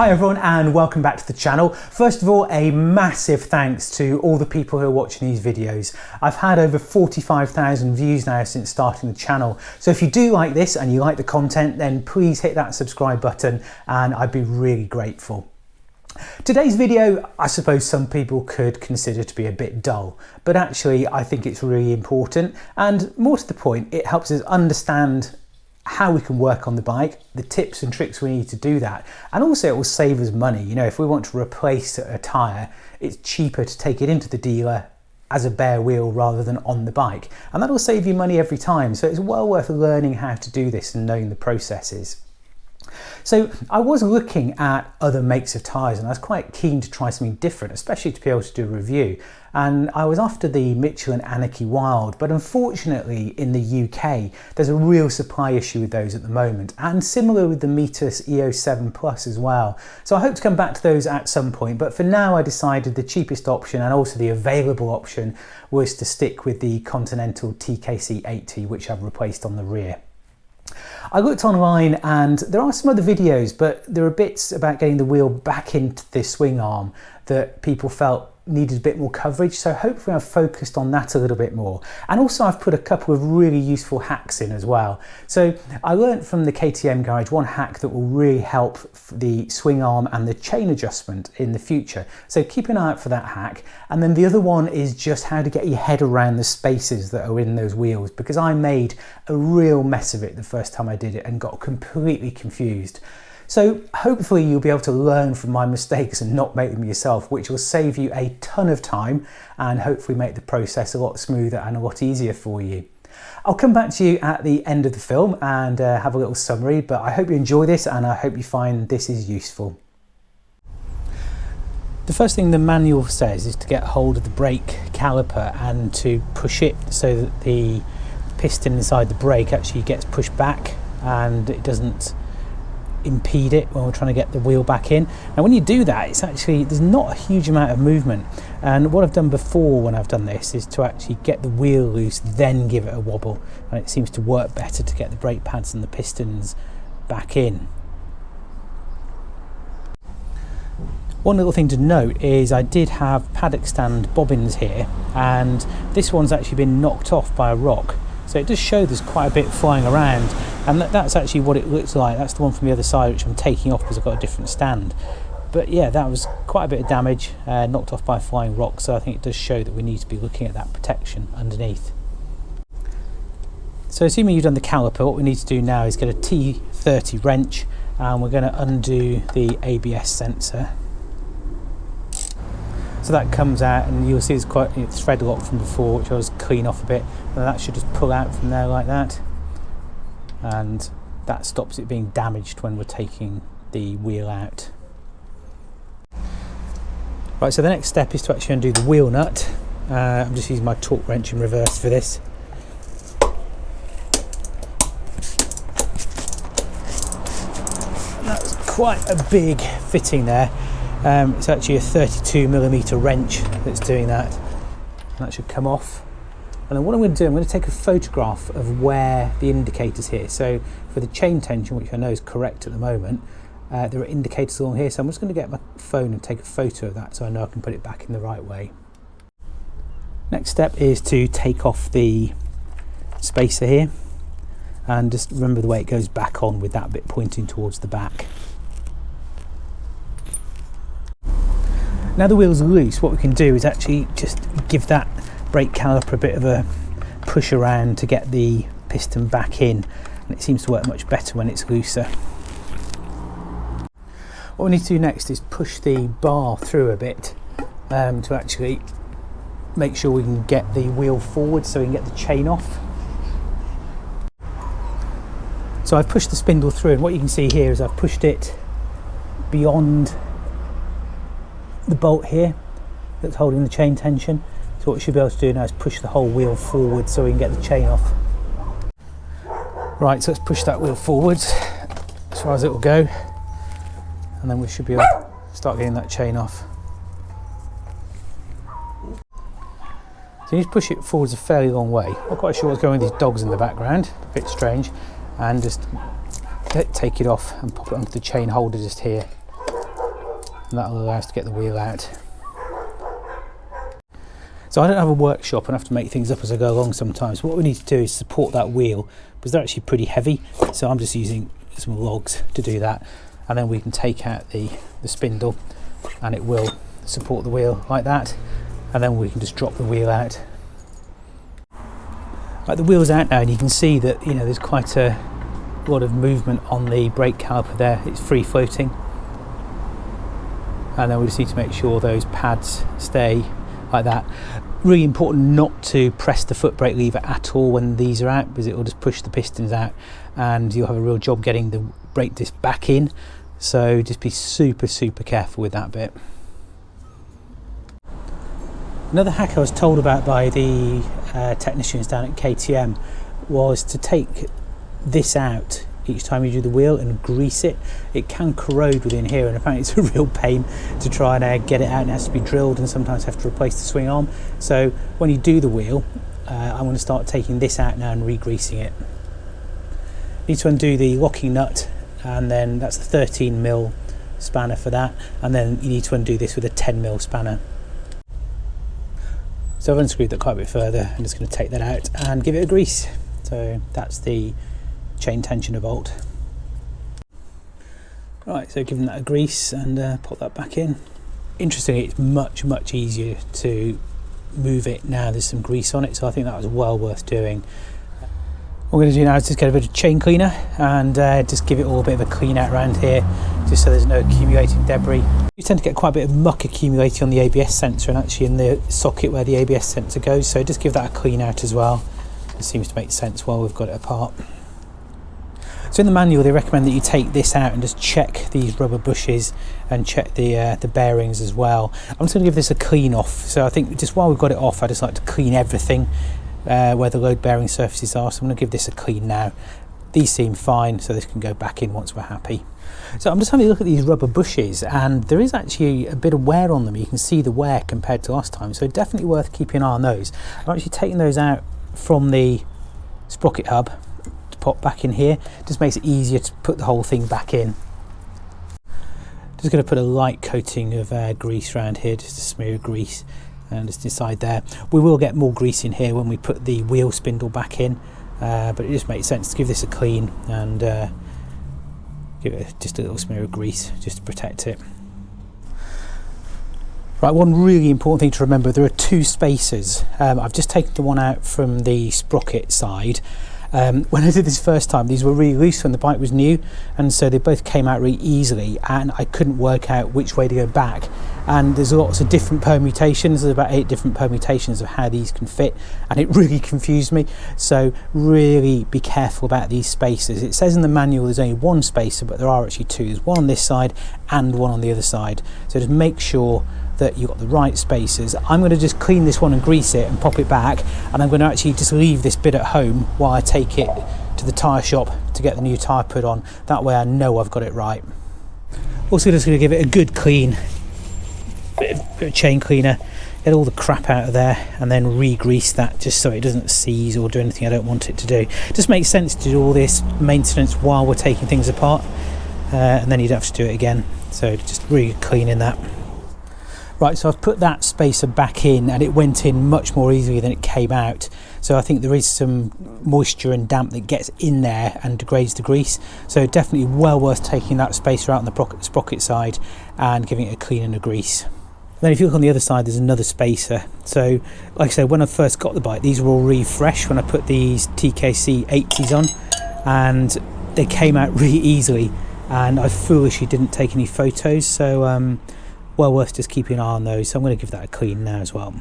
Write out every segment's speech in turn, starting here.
Hi everyone and welcome back to the channel. First of all, a massive thanks to all the people who are watching these videos. I've had over 45,000 views now since starting the channel. So if you do like this and you like the content, then please hit that subscribe button and I'd be really grateful. Today's video, I suppose some people could consider to be a bit dull, but actually I think it's really important, and more to the point, it helps us understand how we can work on the bike, the tips and tricks we need to do that, and also it will save us money. You know, if we want to replace a tyre, it's cheaper to take it into the dealer as a bare wheel rather than on the bike, and that'll save you money every time. So it's well worth learning how to do this and knowing the processes. So I was looking at other makes of tyres and I was quite keen to try something different, especially to be able to do a review. And I was after the Michelin Anarchy Wild, but unfortunately in the UK there's a real supply issue with those at the moment, and similar with the Metis EOS 7 Plus as well. So I hope to come back to those at some point, but for now I decided the cheapest option and also the available option was to stick with the Continental TKC 80, which I've replaced on the rear. I looked online and there are some other videos, but there are bits about getting the wheel back into the swing arm that people felt needed a bit more coverage, so hopefully I've focused on that a little bit more. And also I've put a couple of really useful hacks in as well. So I learned from the KTM garage one hack that will really help the swing arm and the chain adjustment in the future, so keep an eye out for that hack. And then the other one is just how to get your head around the spaces that are in those wheels, because I made a real mess of it the first time I did it and got completely confused. So hopefully you'll be able to learn from my mistakes and not make them yourself, which will save you a ton of time and hopefully make the process a lot smoother and a lot easier for you. I'll come back to you at the end of the film and have a little summary, but I hope you enjoy this and I hope you find this is useful. The first thing the manual says is to get hold of the brake caliper and to push it so that the piston inside the brake actually gets pushed back and it doesn't impede it when we're trying to get the wheel back in. Now when you do that, it's actually, there's not a huge amount of movement, and what I've done before when I've done this is to actually get the wheel loose, then give it a wobble, and it seems to work better to get the brake pads and the pistons back in. One little thing to note is I did have paddock stand bobbins here, and this one's actually been knocked off by a rock. So it does show there's quite a bit flying around, and that's actually what it looks like. That's the one from the other side, which I'm taking off because I've got a different stand. But yeah, that was quite a bit of damage, knocked off by a flying rock, so I think it does show that we need to be looking at that protection underneath. So assuming you've done the caliper, what we need to do now is get a T30 wrench, and we're going to undo the ABS sensor. So that comes out, and you'll see it's quite thread locked from before, which I was clean off a bit, and that should just pull out from there like that, and that stops it being damaged when we're taking the wheel out. Right, so the next step is to actually undo the wheel nut. I'm just using my torque wrench in reverse for this. And that's quite a big fitting there. It's actually a 32mm wrench that's doing that, and that should come off. And then what I'm going to do, I'm going to take a photograph of where the indicator's here. So for the chain tension, which I know is correct at the moment, there are indicators along here, so I'm just going to get my phone and take a photo of that so I know I can put it back in the right way. Next step is to take off the spacer here, and just remember the way it goes back on with that bit pointing towards the back. Now the wheel's loose, what we can do is actually just give that brake caliper a bit of a push around to get the piston back in, and it seems to work much better when it's looser. What we need to do next is push the bar through a bit to actually make sure we can get the wheel forward so we can get the chain off. So I've pushed the spindle through, and what you can see here is I've pushed it beyond the bolt here that's holding the chain tension. So what we should be able to do now is push the whole wheel forward so we can get the chain off. Right, so let's push that wheel forwards as far as it will go, and then we should be able to start getting that chain off. So you need to push it forwards a fairly long way. Not quite sure what's going with these dogs in the background, a bit strange, and just take it off and pop it onto the chain holder just here. and that'll allow us to get the wheel out. So I don't have a workshop and have to make things up as I go along sometimes. What we need to do is support that wheel, because they're actually pretty heavy, so I'm just using some logs to do that, and then we can take out the spindle and it will support the wheel like that, and then we can just drop the wheel out. Like, the wheel's out now, and you can see that, you know, there's quite a lot of movement on the brake caliper there. It's free floating, and then we just need to make sure those pads stay like that. Really important not to press the foot brake lever at all when these are out, because it will just push the pistons out and you'll have a real job getting the brake disc back in, so just be super careful with that bit. Another hack I was told about by the technicians down at KTM was to take this out each time you do the wheel and grease it. It can corrode within here, and apparently it's a real pain to try and get it out, and it has to be drilled and sometimes have to replace the swing arm. So when you do the wheel, I'm going to start taking this out now and re-greasing it. You need to undo the locking nut, and then that's the 13mm spanner for that, and then you need to undo this with a 10mm spanner. So I've unscrewed that quite a bit further. I'm just going to take that out and give it a grease. So that's the chain tensioner bolt. Right, so giving that a grease and pop that back in. Interestingly, it's much easier to move it now there's some grease on it, so I think that was well worth doing. What we're going to do now is just get a bit of chain cleaner and just give it all a bit of a clean out around here, just so there's no accumulating debris. You tend to get quite a bit of muck accumulating on the ABS sensor and actually in the socket where the ABS sensor goes, so just give that a clean out as well. It seems to make sense while we've got it apart. So in the manual they recommend that you take this out and just check these rubber bushes and check the bearings as well. I'm just going to give this a clean off, so I think just while we've got it off I just like to clean everything where the load bearing surfaces are, so I'm going to give this a clean now. These seem fine, so this can go back in once we're happy. So I'm just having a look at these rubber bushes, and there is actually a bit of wear on them. You can see the wear compared to last time, so definitely worth keeping an eye on those. I'm actually taking those out from the sprocket hub to pop back in here. Just makes it easier to put the whole thing back in. Just going to put a light coating of grease around here, just a smear of grease, and just inside there. We will get more grease in here when we put the wheel spindle back in, but it just makes sense to give this a clean and give it just a little smear of grease just to protect it. Right, one really important thing to remember, there are two spacers. I've just taken the one out from the sprocket side. When I did this first time, these were really loose when the bike was new, and so they both came out really easily, and I couldn't work out which way to go back. And there's lots of different permutations. There's about 8 different permutations of how these can fit, and it really confused me. So really be careful about these spacers. It says in the manual there's only one spacer, but there are actually two. There's one on this side and one on the other side. So just make sure that you've got the right spacers. I'm going to just clean this one and grease it and pop it back, and I'm going to actually just leave this bit at home while I take it to the tyre shop to get the new tyre put on. That way I know I've got it right. Also just going to give it a good clean, bit of chain cleaner, get all the crap out of there, and then re-grease that just so it doesn't seize or do anything I don't want it to do. It just makes sense to do all this maintenance while we're taking things apart, and then you don't have to do it again. So just really cleaning that. Right, so I've put that spacer back in, and it went in much more easily than it came out. So I think there is some moisture and damp that gets in there and degrades the grease. So definitely well worth taking that spacer out on the sprocket side and giving it a clean and a grease. Then if you look on the other side, there's another spacer. So like I said, when I first got the bike, these were all really fresh when I put these TKC 80s on, and they came out really easily, and I foolishly didn't take any photos. So well worth just keeping an eye on those. So I'm going to give that a clean now as well.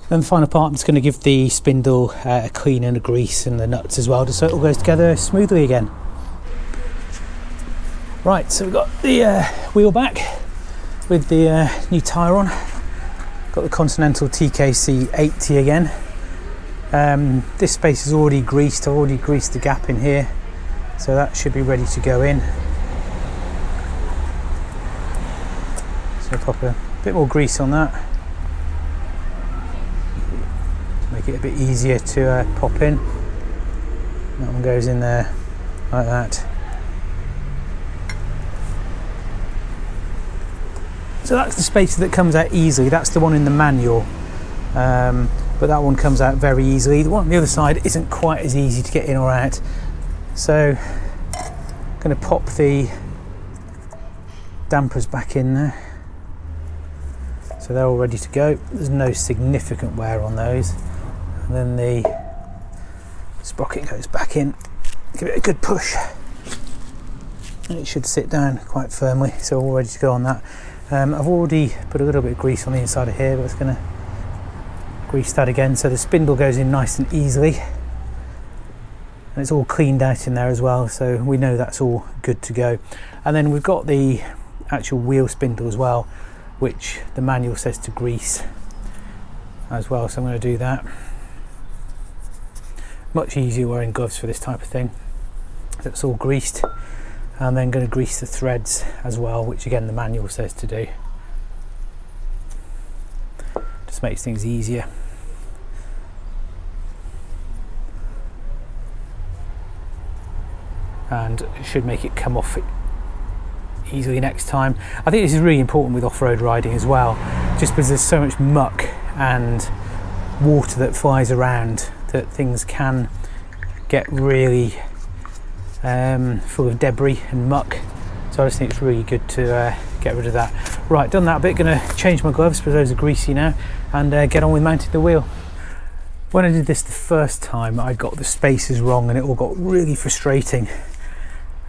Then the final part, I'm just going to give the spindle a clean and a grease, and the nuts as well, just so it all goes together smoothly again. Right, so we've got the wheel back with the new tyre on. Got the Continental TKC 80 again. This space is already greased. I've already greased the gap in here, so that should be ready to go in. So pop a bit more grease on that, make it a bit easier to pop in. That one goes in there like that. So that's the spacer that comes out easily. That's the one in the manual, but that one comes out very easily. The one on the other side isn't quite as easy to get in or out. So I'm going to pop the dampers back in there. So they're all ready to go. There's no significant wear on those. And then the sprocket goes back in. Give it a good push. And it should sit down quite firmly. So all ready to go on that. I've already put a little bit of grease on the inside of here, but it's going to grease that again. So the spindle goes in nice and easily. And it's all cleaned out in there as well. So we know that's all good to go. And then we've got the actual wheel spindle as well, which the manual says to grease as well, so I'm going to do that. Much easier wearing gloves for this type of thing. So it's all greased, and then going to grease the threads as well, which again the manual says to do. Just makes things easier. And it should make it come off easily next time. I think this is really important with off-road riding as well, just because there's so much muck and water that flies around that things can get really full of debris and muck. So I just think it's really good to get rid of that. Right, done that bit. Going to change my gloves because those are greasy now, and get on with mounting the wheel. When I did this the first time, I got the spacers wrong and it all got really frustrating,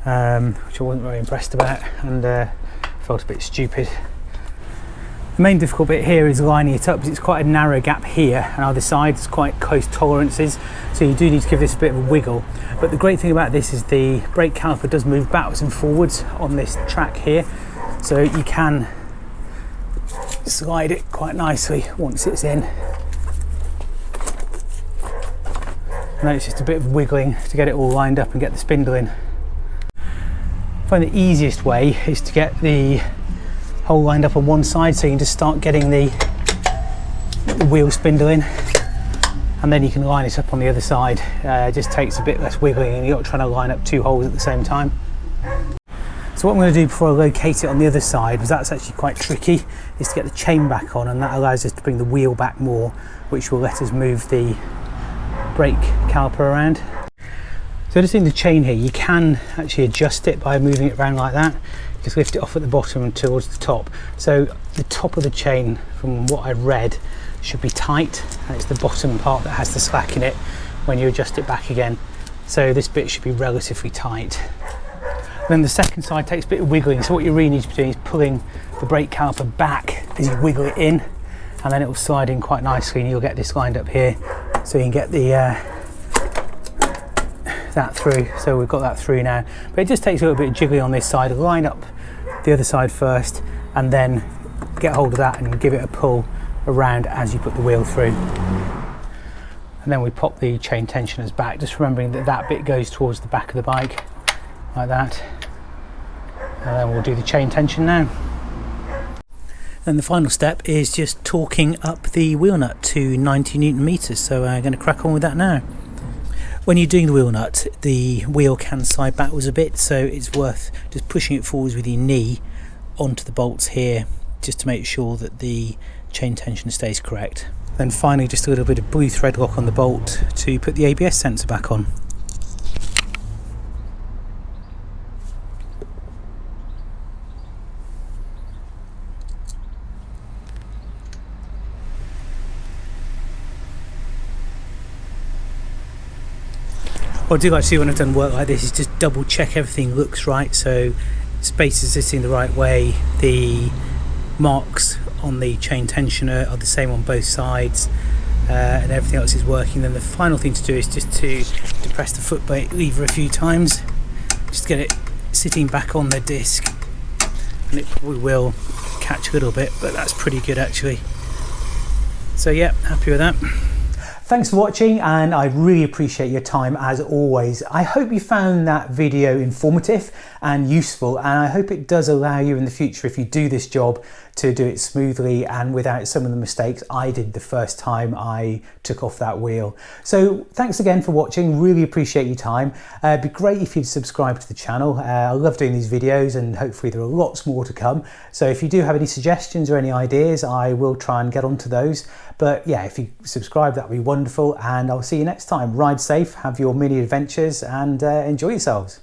which I wasn't very impressed about, and felt a bit stupid. The main difficult bit here is lining it up, because it's quite a narrow gap here, and either side is quite close tolerances, so you do need to give this a bit of a wiggle. But the great thing about this is the brake caliper does move backwards and forwards on this track here, so you can slide it quite nicely once it's in. And then it's just a bit of wiggling to get it all lined up and get the spindle in. I find the easiest way is to get the hole lined up on one side, so you can just start getting the wheel spindle in, and then you can line it up on the other side. It just takes a bit less wiggling, and you're not trying to line up two holes at the same time. So what I'm going to do before I locate it on the other side, because that's actually quite tricky, is to get the chain back on, and that allows us to bring the wheel back more, which will let us move the brake caliper around. So just in the chain here, you can actually adjust it by moving it around like that. Just lift it off at the bottom and towards the top. So the top of the chain, from what I've read, should be tight, and it's the bottom part that has the slack in it when you adjust it back again. So this bit should be relatively tight. And then the second side takes a bit of wiggling, so what you really need to be doing is pulling the brake caliper back as you wiggle it in, and then it will slide in quite nicely, and you'll get this lined up here, so you can get the that through. So we've got that through now, but it just takes a little bit of jiggling on this side. Line up the other side first, and then get hold of that and give it a pull around as you put the wheel through. And then we pop the chain tensioners back, just remembering that that bit goes towards the back of the bike like that, and then we'll do the chain tension now. Then the final step is just torquing up the wheel nut to 90 Newton meters, so I'm going to crack on with that now. When you're doing the wheel nut, the wheel can slide backwards a bit, so it's worth just pushing it forwards with your knee onto the bolts here, just to make sure that the chain tension stays correct. Then finally, just a little bit of blue thread lock on the bolt to put the ABS sensor back on. What I do like to do when I've done work like this is just double check everything looks right, so space is sitting the right way, the marks on the chain tensioner are the same on both sides, and everything else is working. Then the final thing to do is just to depress the foot brake lever a few times, just get it sitting back on the disc, and it probably will catch a little bit, but that's pretty good actually. So yeah, happy with that. Thanks for watching, and I really appreciate your time as always. I hope you found that video informative and useful, and I hope it does allow you in the future, if you do this job, to do it smoothly and without some of the mistakes I did the first time I took off that wheel. So thanks again for watching, really appreciate your time. It'd be great if you'd subscribe to the channel. I love doing these videos, and hopefully there are lots more to come. So if you do have any suggestions or any ideas, I will try and get onto those. But yeah, if you subscribe, that'd be wonderful, and I'll see you next time. Ride safe, have your mini adventures, and enjoy yourselves.